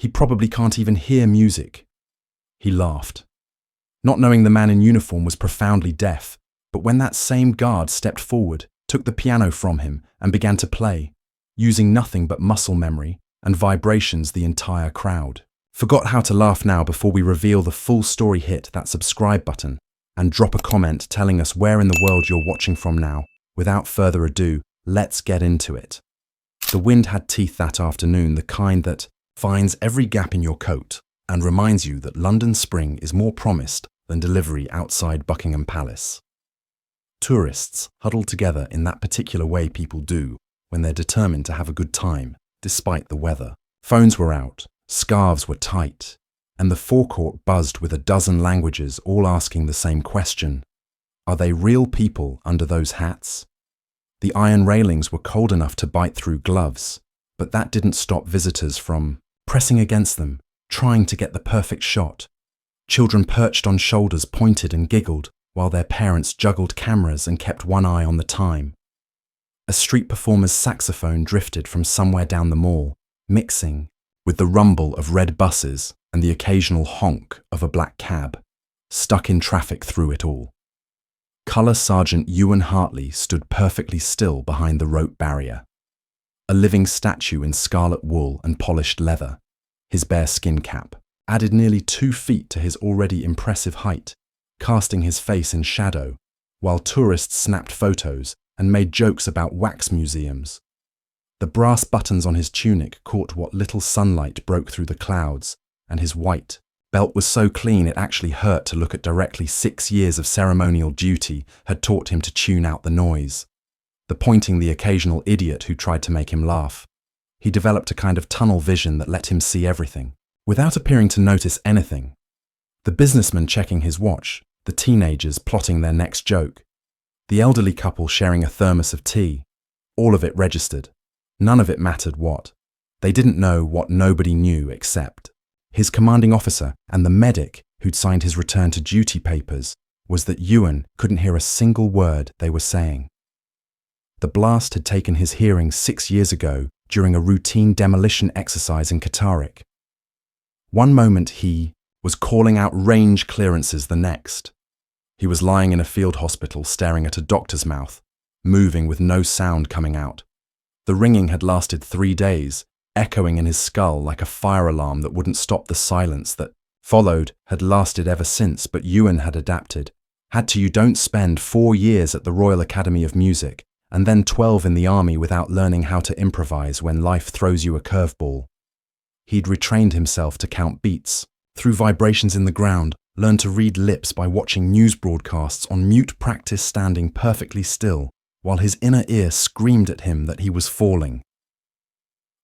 He probably can't even hear music." He laughed. Not knowing the man in uniform was profoundly deaf, but when that same guard stepped forward, took the piano from him and began to play, using nothing but muscle memory and vibrations, the entire crowd forgot how to laugh now before we reveal the full story. Hit that subscribe button and drop a comment telling us where in the world you're watching from now. Without further ado, let's get into it. The wind had teeth that afternoon, the kind that finds every gap in your coat and reminds you that London spring is more promised than delivery outside Buckingham Palace. Tourists huddled together in that particular way people do when they're determined to have a good time, despite the weather. Phones were out, scarves were tight, and the forecourt buzzed with a dozen languages all asking the same question. Are they real people under those hats? The iron railings were cold enough to bite through gloves, but that didn't stop visitors from pressing against them, trying to get the perfect shot. Children perched on shoulders pointed and giggled, while their parents juggled cameras and kept one eye on the time. A street performer's saxophone drifted from somewhere down the mall, mixing with the rumble of red buses and the occasional honk of a black cab, stuck in traffic through it all. Colour Sergeant Euan Hartley stood perfectly still behind the rope barrier, a living statue in scarlet wool and polished leather. His bear skin cap added nearly 2 feet to his already impressive height, casting his face in shadow, while tourists snapped photos and made jokes about wax museums. The brass buttons on his tunic caught what little sunlight broke through the clouds, and his white belt was so clean it actually hurt to look at directly. 6 years of ceremonial duty had taught him to tune out the noise, the pointing, the occasional idiot who tried to make him laugh. He developed a kind of tunnel vision that let him see everything, without appearing to notice anything. The businessman checking his watch, the teenagers plotting their next joke, the elderly couple sharing a thermos of tea, all of it registered. None of it mattered what. They didn't know what nobody knew except his commanding officer and the medic who'd signed his return to duty papers was that Euan couldn't hear a single word they were saying. The blast had taken his hearing 6 years ago during a routine demolition exercise in Qatarik. One moment he was calling out range clearances, the next he was lying in a field hospital staring at a doctor's mouth, moving with no sound coming out. The ringing had lasted 3 days, echoing in his skull like a fire alarm that wouldn't stop. The silence that followed had lasted ever since, but Euan had adapted. You don't spend 4 years at the Royal Academy of Music and then 12 in the army without learning how to improvise when life throws you a curveball. He'd retrained himself to count beats through vibrations in the ground, learned to read lips by watching news broadcasts on mute, practice standing perfectly still, while his inner ear screamed at him that he was falling.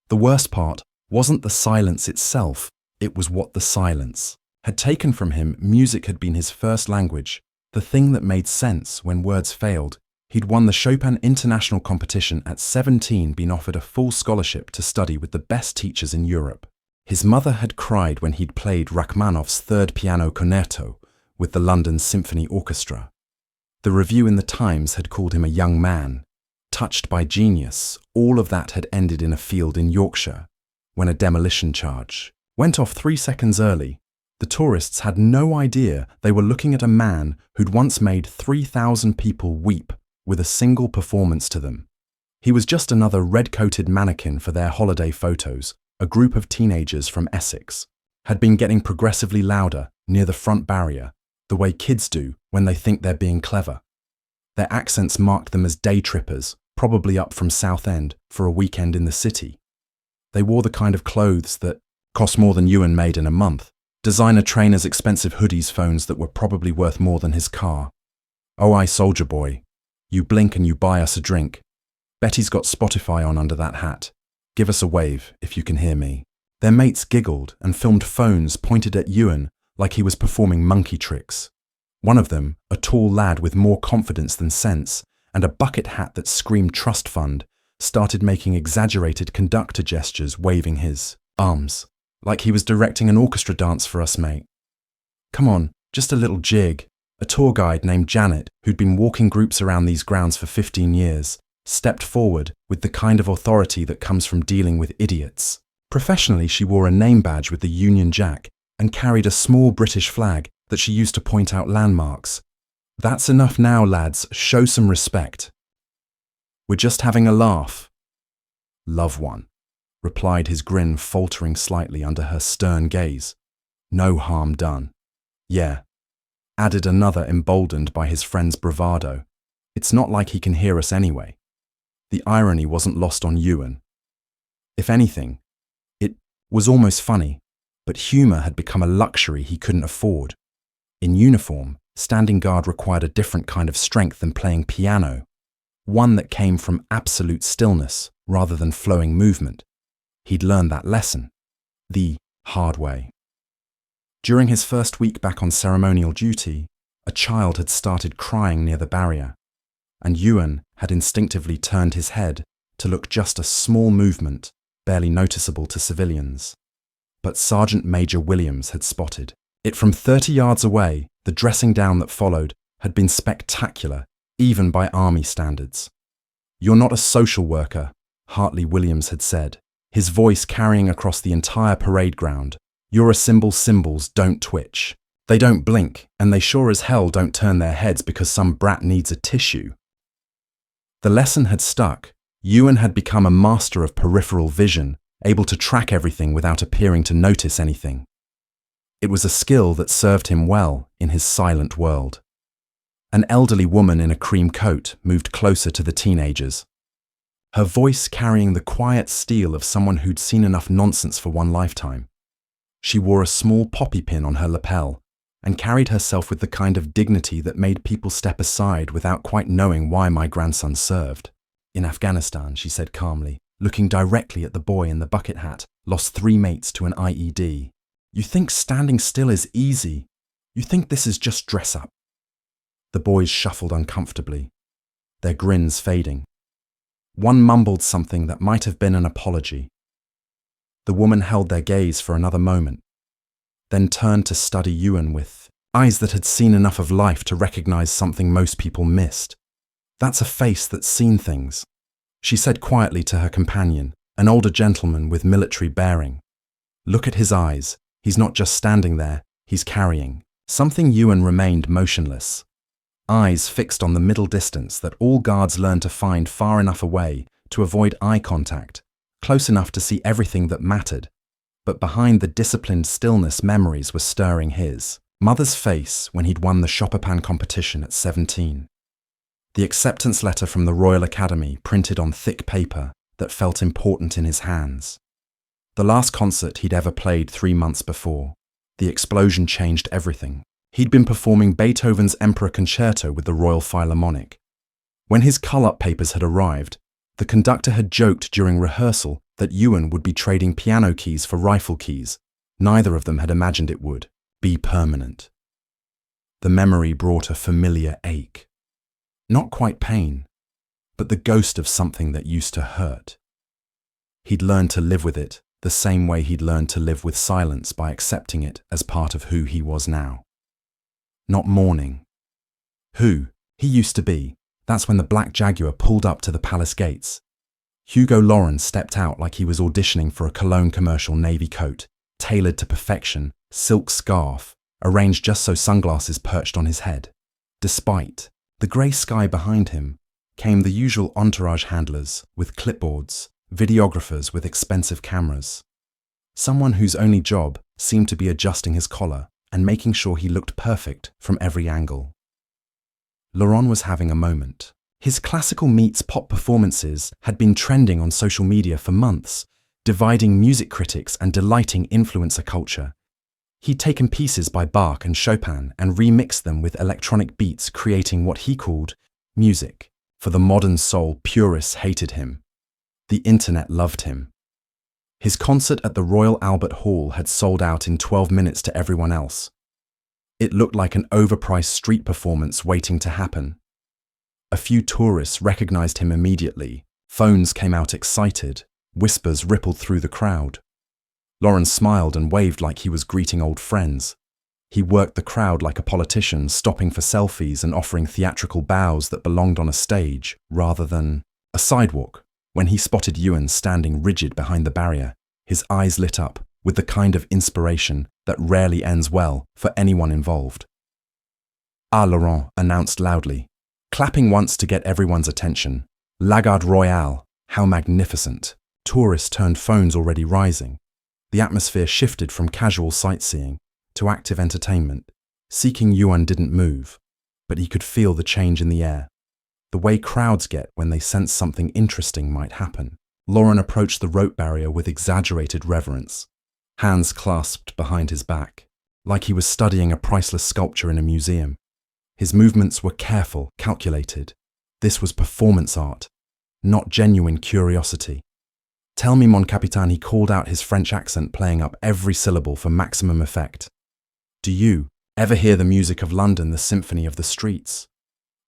The worst part wasn't the silence itself, it was what the silence had taken from him. Music had been his first language, the thing that made sense when words failed. He'd won the Chopin International Competition at 17, been offered a full scholarship to study with the best teachers in Europe. His mother had cried when he'd played Rachmaninoff's Third Piano Concerto with the London Symphony Orchestra. The review in the Times had called him a young man, touched by genius. All of that had ended in a field in Yorkshire, when a demolition charge went off 3 seconds early. The tourists had no idea they were looking at a man who'd once made 3,000 people weep with a single performance to them. He was just another red-coated mannequin for their holiday photos. A group of teenagers from Essex had been getting progressively louder near the front barrier, the way kids do when they think they're being clever. Their accents marked them as day trippers, probably up from Southend for a weekend in the city. They wore the kind of clothes that cost more than Euan made in a month, designer trainers, expensive hoodies, phones that were probably worth more than his car. "Oh, aye, soldier boy. You blink and you buy us a drink. Betty's got Spotify on under that hat. Give us a wave if you can hear me." Their mates giggled and filmed phones pointed at Euan like he was performing monkey tricks. One of them, a tall lad with more confidence than sense and a bucket hat that screamed trust fund, started making exaggerated conductor gestures, waving his arms like he was directing an orchestra dance for us, mate. "Come on, just a little jig." A tour guide named Janet, who'd been walking groups around these grounds for 15 years, stepped forward with the kind of authority that comes from dealing with idiots. Professionally, she wore a name badge with the Union Jack and carried a small British flag that she used to point out landmarks. "That's enough now, lads. Show some respect. We're just having a laugh." "Love one," replied, his grin faltering slightly under her stern gaze. "No harm done." "Yeah," added another, emboldened by his friend's bravado. "It's not like he can hear us anyway." The irony wasn't lost on Euan. If anything, it was almost funny, but humour had become a luxury he couldn't afford. In uniform, standing guard required a different kind of strength than playing piano, one that came from absolute stillness rather than flowing movement. He'd learned that lesson the hard way. During his first week back on ceremonial duty, a child had started crying near the barrier, and Euan had instinctively turned his head to look just a small movement, barely noticeable to civilians. But Sergeant Major Williams had spotted it from 30 yards away. The dressing down that followed had been spectacular, even by army standards. "You're not a social worker," Hartley Williams had said, his voice carrying across the entire parade ground. "You're a symbol. Symbols don't twitch. They don't blink, and they sure as hell don't turn their heads because some brat needs a tissue." The lesson had stuck. Euan had become a master of peripheral vision, able to track everything without appearing to notice anything. It was a skill that served him well in his silent world. An elderly woman in a cream coat moved closer to the teenagers, her voice carrying the quiet steel of someone who'd seen enough nonsense for one lifetime. She wore a small poppy pin on her lapel and carried herself with the kind of dignity that made people step aside without quite knowing why my grandson served. "In Afghanistan," she said calmly, looking directly at the boy in the bucket hat, "lost 3 mates to an IED. You think standing still is easy? You think this is just dress up?" The boys shuffled uncomfortably, their grins fading. One mumbled something that might have been an apology. The woman held their gaze for another moment, then turned to study Euan with eyes that had seen enough of life to recognize something most people missed. "That's a face that's seen things," she said quietly to her companion, an older gentleman with military bearing. "Look at his eyes. He's not just standing there, he's carrying something." Euan remained motionless, eyes fixed on the middle distance that all guards learn to find far enough away to avoid eye contact, close enough to see everything that mattered. But behind the disciplined stillness, memories were stirring. His mother's face when he'd won the Chopin competition at 17. The acceptance letter from the Royal Academy printed on thick paper that felt important in his hands. The last concert he'd ever played 3 months before. The explosion changed everything. He'd been performing Beethoven's Emperor Concerto with the Royal Philharmonic. When his call-up papers had arrived, the conductor had joked during rehearsal that Euan would be trading piano keys for rifle keys. Neither of them had imagined it would be permanent. The memory brought a familiar ache. Not quite pain, but the ghost of something that used to hurt. He'd learned to live with it the same way he'd learned to live with silence, by accepting it as part of who he was now. Not mourning. Who he used to be. That's when the black Jaguar pulled up to the palace gates. Hugo Lauren stepped out like he was auditioning for a cologne commercial. Navy coat, tailored to perfection, silk scarf, arranged just so sunglasses perched on his head. Despite the grey sky behind him came the usual entourage handlers with clipboards, videographers with expensive cameras. Someone whose only job seemed to be adjusting his collar and making sure he looked perfect from every angle. Laurent was having a moment. His classical meets pop performances had been trending on social media for months, dividing music critics and delighting influencer culture. He'd taken pieces by Bach and Chopin and remixed them with electronic beats, creating what he called music. For the modern soul, purists hated him. The internet loved him. His concert at the Royal Albert Hall had sold out in 12 minutes to everyone else. It looked like an overpriced street performance waiting to happen. A few tourists recognized him immediately. Phones came out excited. Whispers rippled through the crowd. Lauren smiled and waved like he was greeting old friends. He worked the crowd like a politician, stopping for selfies and offering theatrical bows that belonged on a stage rather than a sidewalk. When he spotted Euan standing rigid behind the barrier, His eyes lit up with the kind of inspiration that rarely ends well for anyone involved. "Ah, Laurent," announced loudly, clapping once to get everyone's attention. "La Garde Royale, how magnificent." Tourists turned phones already rising. The atmosphere shifted from casual sightseeing to active entertainment. Seeking Euan didn't move, but he could feel the change in the air, the way crowds get when they sense something interesting might happen. Lauren approached the rope barrier with exaggerated reverence, hands clasped behind his back, like he was studying a priceless sculpture in a museum. His movements were careful, calculated. This was performance art, not genuine curiosity. "Tell me, mon capitaine," he called out, his French accent playing up every syllable for maximum effect. "Do you ever hear the music of London, the symphony of the streets?"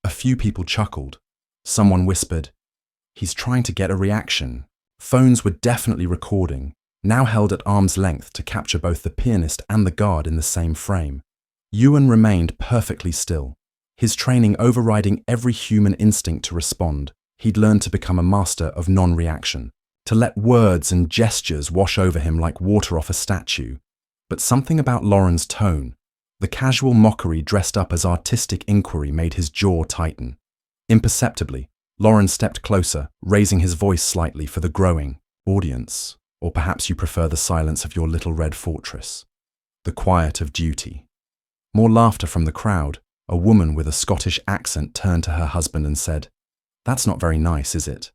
A few people chuckled. Someone whispered, "He's trying to get a reaction." Phones were definitely recording, now held at arm's length to capture both the pianist and the guard in the same frame. Euan remained perfectly still, his training overriding every human instinct to respond. He'd learned to become a master of non-reaction, to let words and gestures wash over him like water off a statue. But something about Lauren's tone, the casual mockery dressed up as artistic inquiry, made his jaw tighten. Imperceptibly, Lauren stepped closer, raising his voice slightly for the growing audience, or perhaps you prefer the silence of your little red fortress, the quiet of duty. More laughter from the crowd. A woman with a Scottish accent turned to her husband and said, "That's not very nice, is it?"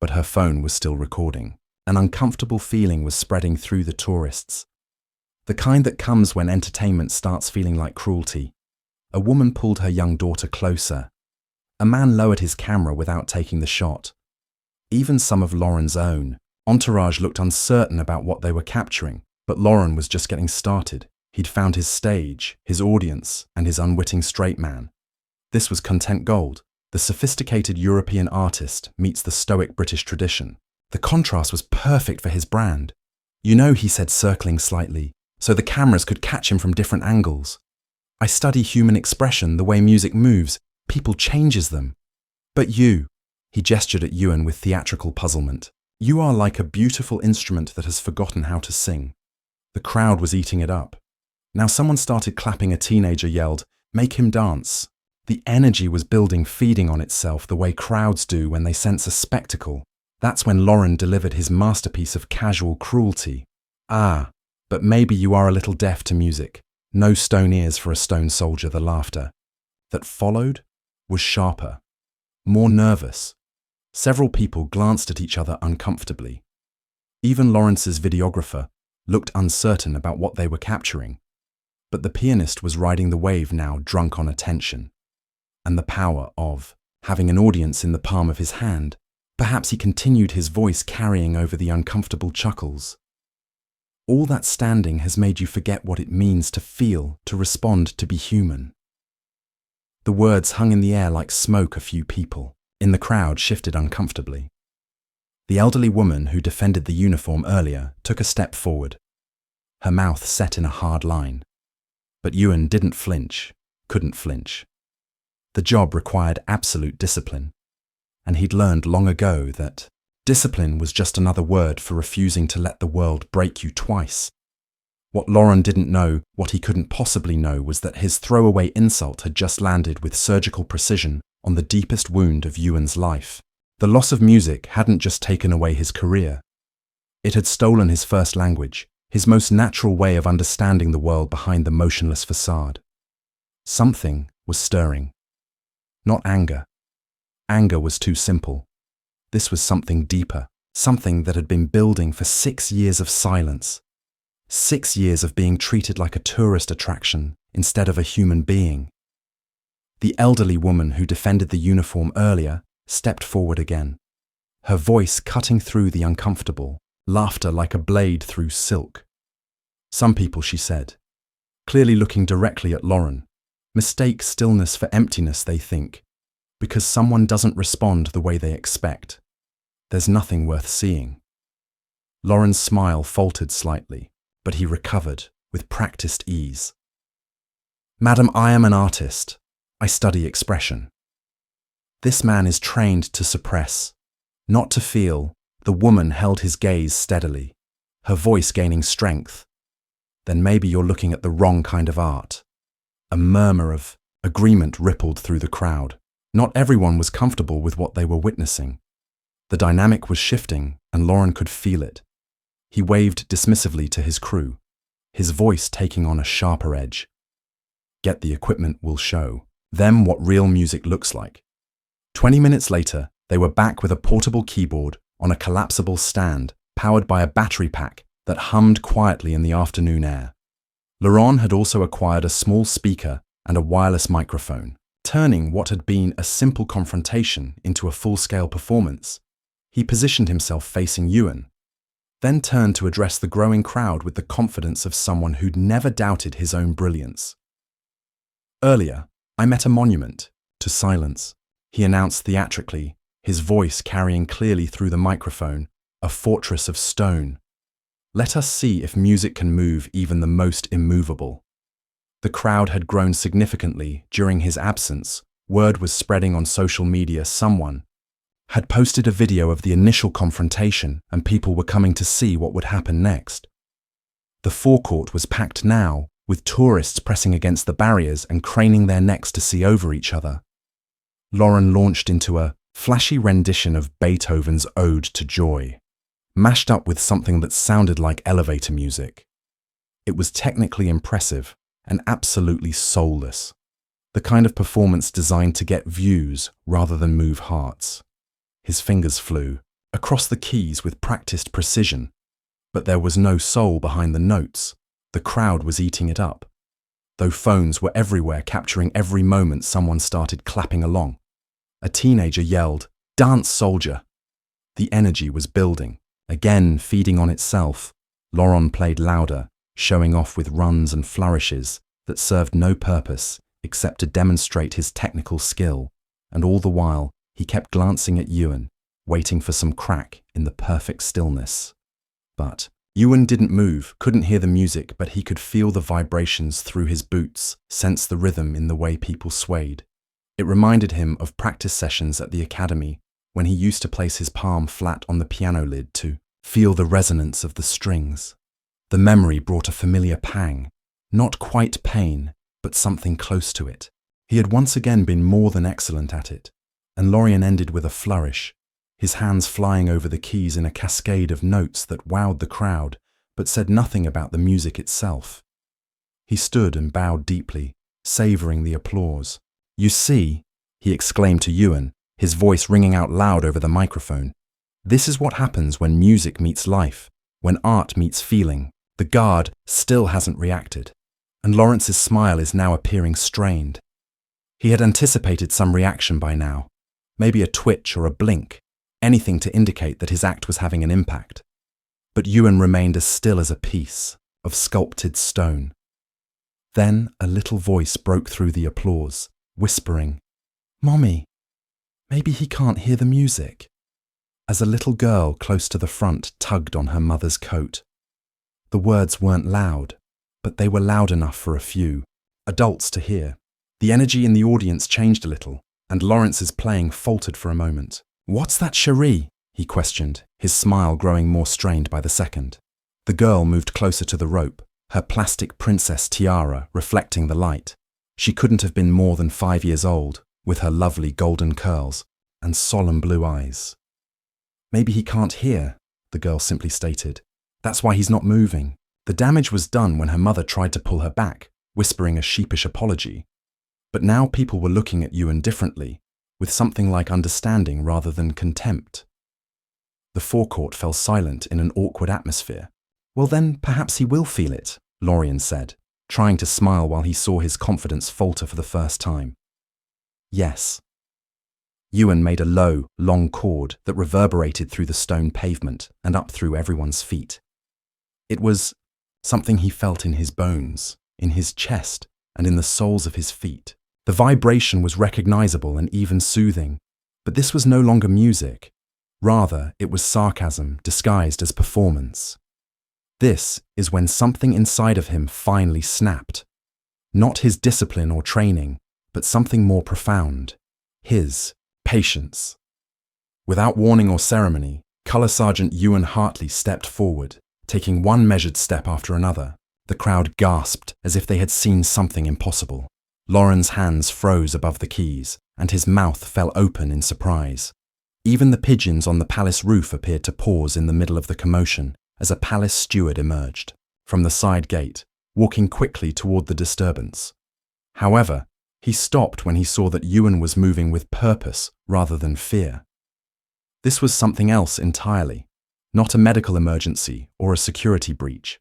But her phone was still recording. An uncomfortable feeling was spreading through the tourists, the kind that comes when entertainment starts feeling like cruelty. A woman pulled her young daughter closer. A man lowered his camera without taking the shot. Even some of Lauren's own entourage looked uncertain about what they were capturing, but Lauren was just getting started. He'd found his stage, his audience, and his unwitting straight man. This was content gold. The sophisticated European artist meets the stoic British tradition. The contrast was perfect for his brand. "You know," he said, circling slightly, so the cameras could catch him from different angles. "I study human expression, the way music moves. People changes them. But you," he gestured at Euan with theatrical puzzlement, "you are like a beautiful instrument that has forgotten how to sing." The crowd was eating it up. Now someone started clapping. A teenager yelled, "Make him dance." The energy was building, feeding on itself the way crowds do when they sense a spectacle. That's when Lauren delivered his masterpiece of casual cruelty. "Ah, but maybe you are a little deaf to music. No stone ears for a stone soldier." The laughter that followed was sharper, more nervous. Several people glanced at each other uncomfortably. Even Lawrence's videographer looked uncertain about what they were capturing. But the pianist was riding the wave now, drunk on attention, and the power of having an audience in the palm of his hand. Perhaps he continued, his voice carrying over the uncomfortable chuckles. "All that standing has made you forget what it means to feel, to respond, to be human." The words hung in the air like smoke. A few people in the crowd shifted uncomfortably. The elderly woman who defended the uniform earlier took a step forward, her mouth set in a hard line. But Euan didn't flinch, couldn't flinch. The job required absolute discipline, and he'd learned long ago that discipline was just another word for refusing to let the world break you twice. What Lauren didn't know, what he couldn't possibly know, was that his throwaway insult had just landed with surgical precision on the deepest wound of Euan's life. The loss of music hadn't just taken away his career. It had stolen his first language, his most natural way of understanding the world behind the motionless facade. Something was stirring. Not anger. Anger was too simple. This was something deeper, something that had been building for 6 years of silence. 6 years of being treated like a tourist attraction instead of a human being. The elderly woman who defended the uniform earlier stepped forward again, her voice cutting through the uncomfortable, laughter like a blade through silk. "Some people," she said, clearly looking directly at Lauren, "mistake stillness for emptiness, they think, because someone doesn't respond the way they expect. There's nothing worth seeing." Lauren's smile faltered slightly, but he recovered with practiced ease. "Madam, I am an artist. I study expression." "This man is trained to suppress, not to feel." The woman held his gaze steadily. her voice gaining strength. "Then maybe you're looking at the wrong kind of art." A murmur of agreement rippled through the crowd. Not everyone was comfortable with what they were witnessing. The dynamic was shifting, and Lauren could feel it. He waved dismissively to his crew, his voice taking on a sharper edge. "Get the equipment, we'll show them what real music looks like." 20 minutes later, they were back with a portable keyboard on a collapsible stand, powered by a battery pack that hummed quietly in the afternoon air. Lauren had also acquired a small speaker and a wireless microphone, turning what had been a simple confrontation into a full-scale performance. He positioned himself facing Euan, then turned to address the growing crowd with the confidence of someone who'd never doubted his own brilliance. "Earlier, I met a monument to silence," he announced theatrically, his voice carrying clearly through the microphone, "a fortress of stone. Let us see if music can move even the most immovable." The crowd had grown significantly during his absence. Word was spreading on social media someone had posted a video of the initial confrontation, and people were coming to see what would happen next. The forecourt was packed now, with tourists pressing against the barriers and craning their necks to see over each other. Lauren launched into a flashy rendition of Beethoven's Ode to Joy, mashed up with something that sounded like elevator music. It was technically impressive and absolutely soulless, the kind of performance designed to get views rather than move hearts. His fingers flew across the keys with practiced precision, but there was no soul behind the notes. The crowd was eating it up, though phones were everywhere capturing every moment someone started clapping along. A teenager yelled, "Dance, soldier!" The energy was building, again feeding on itself. Lauren played louder, showing off with runs and flourishes that served no purpose except to demonstrate his technical skill, and all the while he kept glancing at Euan, waiting for some crack in the perfect stillness. But Euan didn't move, couldn't hear the music, but he could feel the vibrations through his boots, sense the rhythm in the way people swayed. It reminded him of practice sessions at the academy, when he used to place his palm flat on the piano lid to feel the resonance of the strings. The memory brought a familiar pang, not quite pain, but something close to it. He had once again been more than excellent at it, and Lauren ended with a flourish, his hands flying over the keys in a cascade of notes that wowed the crowd, but said nothing about the music itself. He stood and bowed deeply, savouring the applause. "You see," he exclaimed to Euan, his voice ringing out loud over the microphone, "this is what happens when music meets life, when art meets feeling." The guard still hasn't reacted, and Lawrence's smile is now appearing strained. He had anticipated some reaction by now, maybe a twitch or a blink, anything to indicate that his act was having an impact. But Euan remained as still as a piece of sculpted stone. Then a little voice broke through the applause, whispering, "Mommy, maybe he can't hear the music," as a little girl close to the front tugged on her mother's coat. The words weren't loud, but they were loud enough for a few adults to hear. The energy in the audience changed a little, and Lawrence's playing faltered for a moment. "What's that cherie?" he questioned, his smile growing more strained by the second. The girl moved closer to the rope, her plastic princess tiara reflecting the light. She couldn't have been more than 5 years old, with her lovely golden curls and solemn blue eyes. "Maybe he can't hear," the girl simply stated. "That's why he's not moving." The damage was done when her mother tried to pull her back, whispering a sheepish apology. But now people were looking at Euan differently, with something like understanding rather than contempt. The forecourt fell silent in an awkward atmosphere. "Well then, perhaps he will feel it," Lauren said, trying to smile while he saw his confidence falter for the first time. "Yes." Euan made a low, long chord that reverberated through the stone pavement and up through everyone's feet. It was something he felt in his bones, in his chest, and in the soles of his feet. The vibration was recognizable and even soothing, but this was no longer music. Rather, it was sarcasm disguised as performance. This is when something inside of him finally snapped. Not his discipline or training, but something more profound. His patience. Without warning or ceremony, Colour Sergeant Euan Hartley stepped forward, taking one measured step after another. The crowd gasped as if they had seen something impossible. Lauren's hands froze above the keys, and his mouth fell open in surprise. Even the pigeons on the palace roof appeared to pause in the middle of the commotion as a palace steward emerged from the side gate, walking quickly toward the disturbance. However, he stopped when he saw that Euan was moving with purpose rather than fear. This was something else entirely, not a medical emergency or a security breach.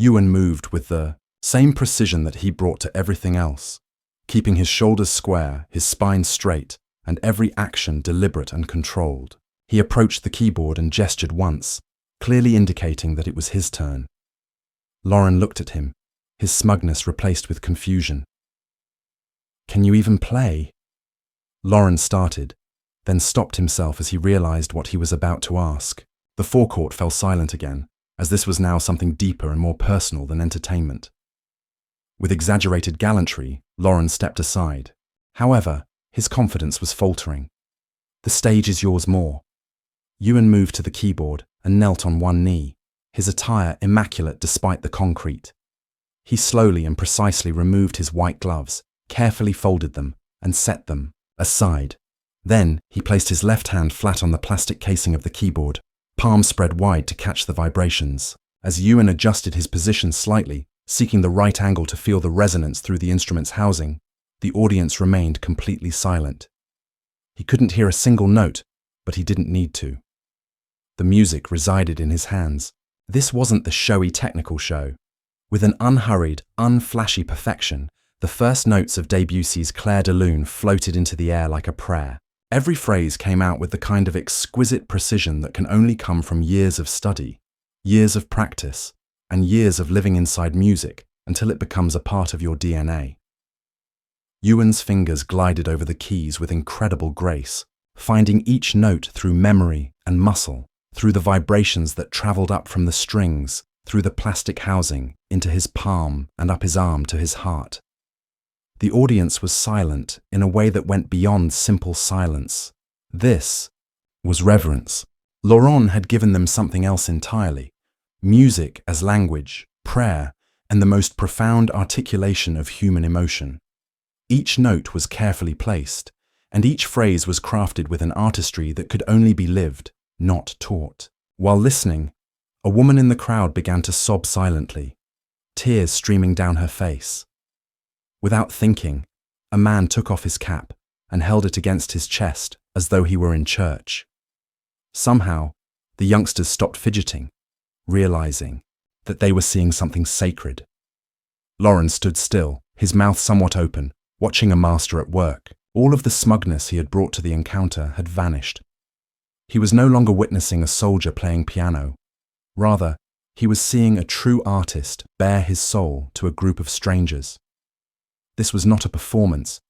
Euan moved with the same precision that he brought to everything else, keeping his shoulders square, his spine straight, and every action deliberate and controlled. He approached the keyboard and gestured once, clearly indicating that it was his turn. Lauren looked at him, his smugness replaced with confusion. "Can you even play?" Lauren started, then stopped himself as he realized what he was about to ask. The forecourt fell silent again, as this was now something deeper and more personal than entertainment. With exaggerated gallantry, Lauren stepped aside. However, his confidence was faltering. "The stage is yours more." Euan moved to the keyboard and knelt on one knee, his attire immaculate despite the concrete. He slowly and precisely removed his white gloves, carefully folded them, and set them aside. Then he placed his left hand flat on the plastic casing of the keyboard, palms spread wide to catch the vibrations. As Euan adjusted his position slightly, seeking the right angle to feel the resonance through the instrument's housing, the audience remained completely silent. He couldn't hear a single note, but he didn't need to. The music resided in his hands. This wasn't the showy technical show. With an unhurried, unflashy perfection, the first notes of Debussy's Clair de Lune floated into the air like a prayer. Every phrase came out with the kind of exquisite precision that can only come from years of study, years of practice, and years of living inside music until it becomes a part of your DNA. Euan's fingers glided over the keys with incredible grace, finding each note through memory and muscle, through the vibrations that traveled up from the strings, through the plastic housing, into his palm and up his arm to his heart. The audience was silent in a way that went beyond simple silence. This was reverence. Lauren had given them something else entirely: music as language, prayer, and the most profound articulation of human emotion. Each note was carefully placed, and each phrase was crafted with an artistry that could only be lived, not taught. While listening, a woman in the crowd began to sob silently, tears streaming down her face. Without thinking, a man took off his cap and held it against his chest as though he were in church. Somehow, the youngsters stopped fidgeting, realizing that they were seeing something sacred. Lauren stood still, his mouth somewhat open, watching a master at work. All of the smugness he had brought to the encounter had vanished. He was no longer witnessing a soldier playing piano. Rather, he was seeing a true artist bare his soul to a group of strangers. This was not a performance,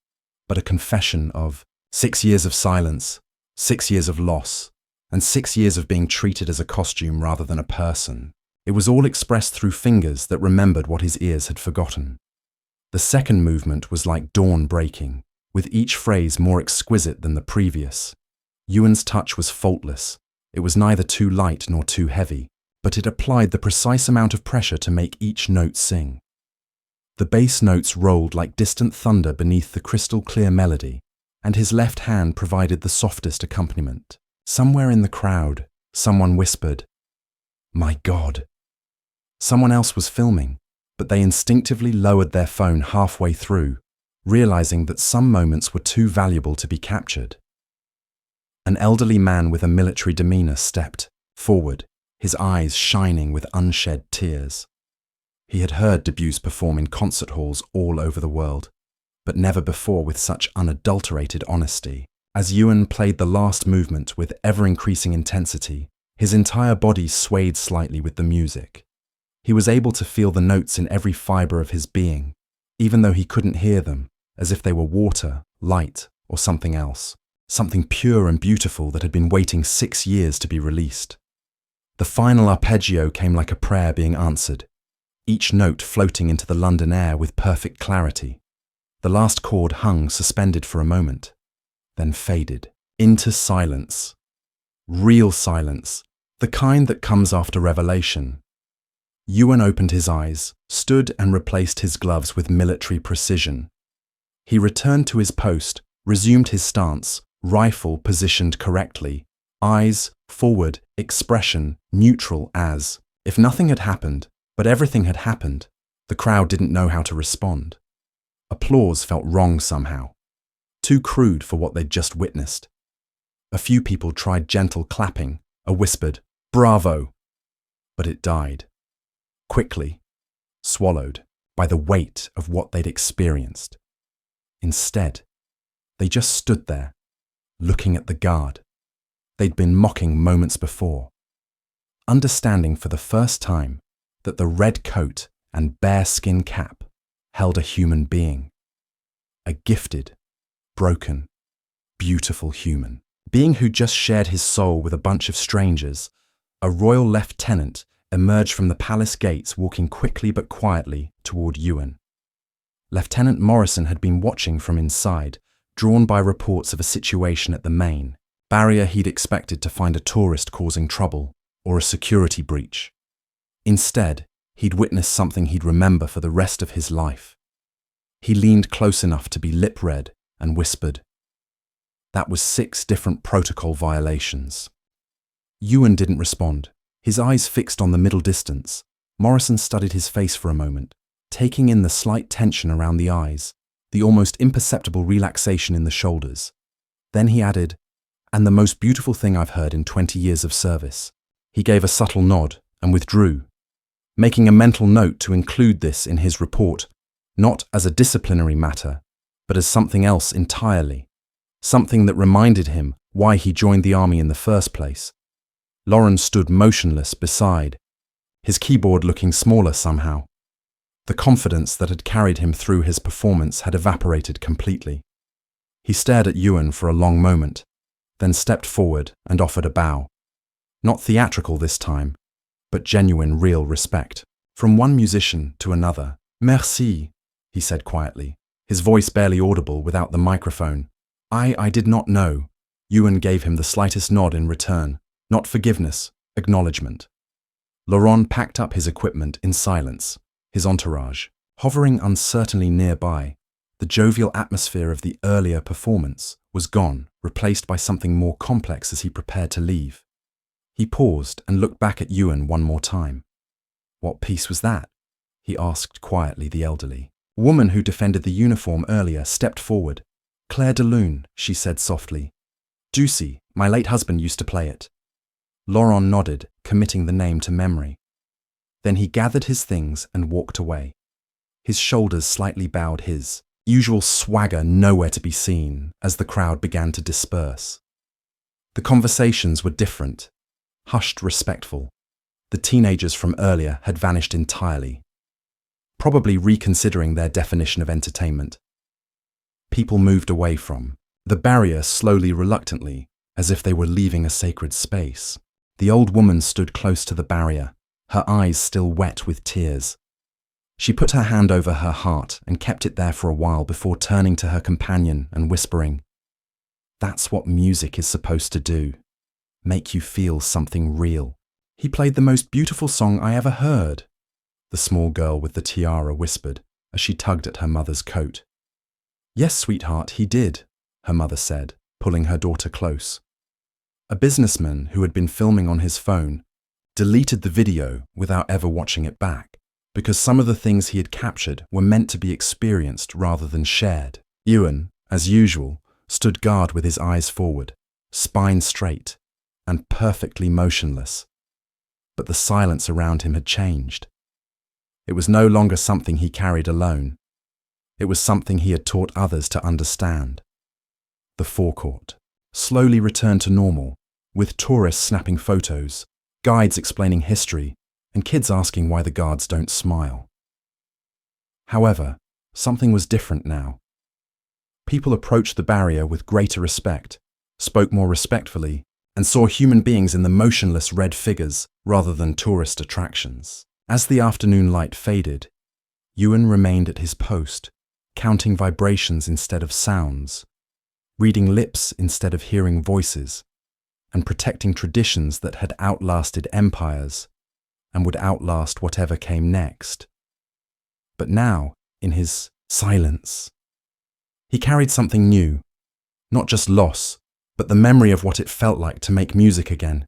but a confession of 6 years of silence, 6 years of loss, and 6 years of being treated as a costume rather than a person. It was all expressed through fingers that remembered what his ears had forgotten. The second movement was like dawn breaking, with each phrase more exquisite than the previous. Euan's touch was faultless. It was neither too light nor too heavy, but it applied the precise amount of pressure to make each note sing. The bass notes rolled like distant thunder beneath the crystal-clear melody, and his left hand provided the softest accompaniment. Somewhere in the crowd, someone whispered, "My God." Someone else was filming, but they instinctively lowered their phone halfway through, realizing that some moments were too valuable to be captured. An elderly man with a military demeanor stepped forward, his eyes shining with unshed tears. He had heard Debussy perform in concert halls all over the world, but never before with such unadulterated honesty. As Euan played the last movement with ever-increasing intensity, his entire body swayed slightly with the music. He was able to feel the notes in every fiber of his being, even though he couldn't hear them, as if they were water, light, or something else, something pure and beautiful that had been waiting 6 years to be released. The final arpeggio came like a prayer being answered, each note floating into the London air with perfect clarity. The last chord hung suspended for a moment, then faded into silence. Real silence, The kind that comes after revelation. Euan opened his eyes, stood and replaced his gloves with military precision. He returned to his post, resumed his stance, rifle positioned correctly, eyes forward, expression neutral as if nothing had happened, but everything had happened. The crowd didn't know how to respond. Applause felt wrong somehow, too crude for what they'd just witnessed. A few people tried gentle clapping, a whispered, "Bravo!" But it died. Quickly, swallowed by the weight of what they'd experienced. Instead, they just stood there, looking at the guard they'd been mocking moments before, understanding for the first time that the red coat and bearskin cap held a human being. A gifted, broken, beautiful human being who just shared his soul with a bunch of strangers. A royal lieutenant emerged from the palace gates, walking quickly but quietly toward Euan. Lieutenant Morrison had been watching from inside, drawn by reports of a situation at the main barrier. He'd expected to find a tourist causing trouble or a security breach. Instead, he'd witnessed something he'd remember for the rest of his life. He leaned close enough to be lip-read and whispered, "That was 6 different protocol violations." Euan didn't respond, his eyes fixed on the middle distance. Morrison studied his face for a moment, taking in the slight tension around the eyes, the almost imperceptible relaxation in the shoulders. Then he added, "And the most beautiful thing I've heard in 20 years of service." He gave a subtle nod and withdrew, making a mental note to include this in his report, not as a disciplinary matter, but as something else entirely, something that reminded him why he joined the army in the first place. Lauren stood motionless beside, his keyboard looking smaller somehow. The confidence that had carried him through his performance had evaporated completely. He stared at Euan for a long moment, then stepped forward and offered a bow. Not theatrical this time, but genuine, real respect. From one musician to another. "Merci," he said quietly, his voice barely audible without the microphone. I did not know." Euan gave him the slightest nod in return. Not forgiveness, acknowledgement. Laurent packed up his equipment in silence, his entourage hovering uncertainly nearby. The jovial atmosphere of the earlier performance was gone, replaced by something more complex as he prepared to leave. He paused and looked back at Euan one more time. "What piece was that?" he asked quietly. The elderly woman who defended the uniform earlier stepped forward. "Clair de Lune," she said softly. "Debussy, my late husband used to play it." Laurent nodded, committing the name to memory. Then he gathered his things and walked away. His shoulders slightly bowed, his usual swagger nowhere to be seen as the crowd began to disperse. The conversations were different, hushed, respectful. The teenagers from earlier had vanished entirely, probably reconsidering their definition of entertainment. People moved away from the barrier slowly, reluctantly, as if they were leaving a sacred space. The old woman stood close to the barrier, her eyes still wet with tears. She put her hand over her heart and kept it there for a while before turning to her companion and whispering, "That's what music is supposed to do, make you feel something real." "He played the most beautiful song I ever heard," the small girl with the tiara whispered as she tugged at her mother's coat. "Yes, sweetheart, he did," her mother said, pulling her daughter close. A businessman who had been filming on his phone deleted the video without ever watching it back, because some of the things he had captured were meant to be experienced rather than shared. Euan, as usual, stood guard with his eyes forward, spine straight, and perfectly motionless. But the silence around him had changed. It was no longer something he carried alone. It was something he had taught others to understand. The forecourt slowly returned to normal, with tourists snapping photos, guides explaining history, and kids asking why the guards don't smile. However, something was different now. People approached the barrier with greater respect, spoke more respectfully, and saw human beings in the motionless red figures rather than tourist attractions. As the afternoon light faded, Euan remained at his post, counting vibrations instead of sounds, reading lips instead of hearing voices, and protecting traditions that had outlasted empires and would outlast whatever came next. But now, in his silence, he carried something new, not just loss, but the memory of what it felt like to make music again.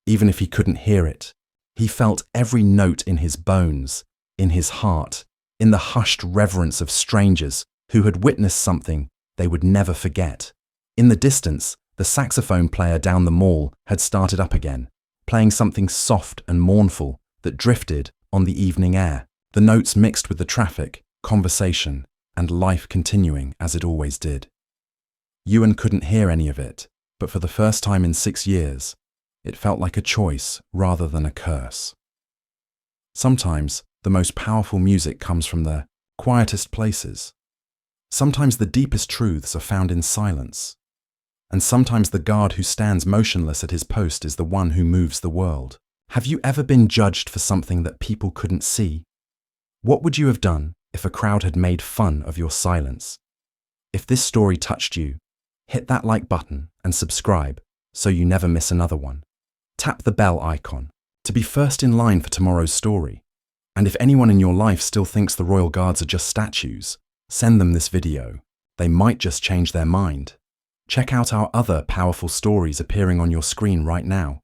Even if he couldn't hear it, he felt every note in his bones, in his heart, in the hushed reverence of strangers who had witnessed something they would never forget. In the distance, the saxophone player down the mall had started up again, playing something soft and mournful that drifted on the evening air, the notes mixed with the traffic, conversation, and life continuing as it always did. Euan couldn't hear any of it, but for the first time in 6 years, it felt like a choice rather than a curse. Sometimes the most powerful music comes from the quietest places. Sometimes the deepest truths are found in silence. And sometimes the guard who stands motionless at his post is the one who moves the world. Have you ever been judged for something that people couldn't see? What would you have done if a crowd had made fun of your silence? If this story touched you, hit that like button and subscribe so you never miss another one. Tap the bell icon to be first in line for tomorrow's story. And if anyone in your life still thinks the royal guards are just statues, send them this video. They might just change their mind. Check out our other powerful stories appearing on your screen right now.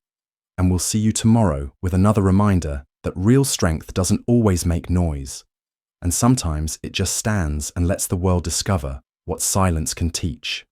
And we'll see you tomorrow with another reminder that real strength doesn't always make noise. And sometimes it just stands and lets the world discover what silence can teach.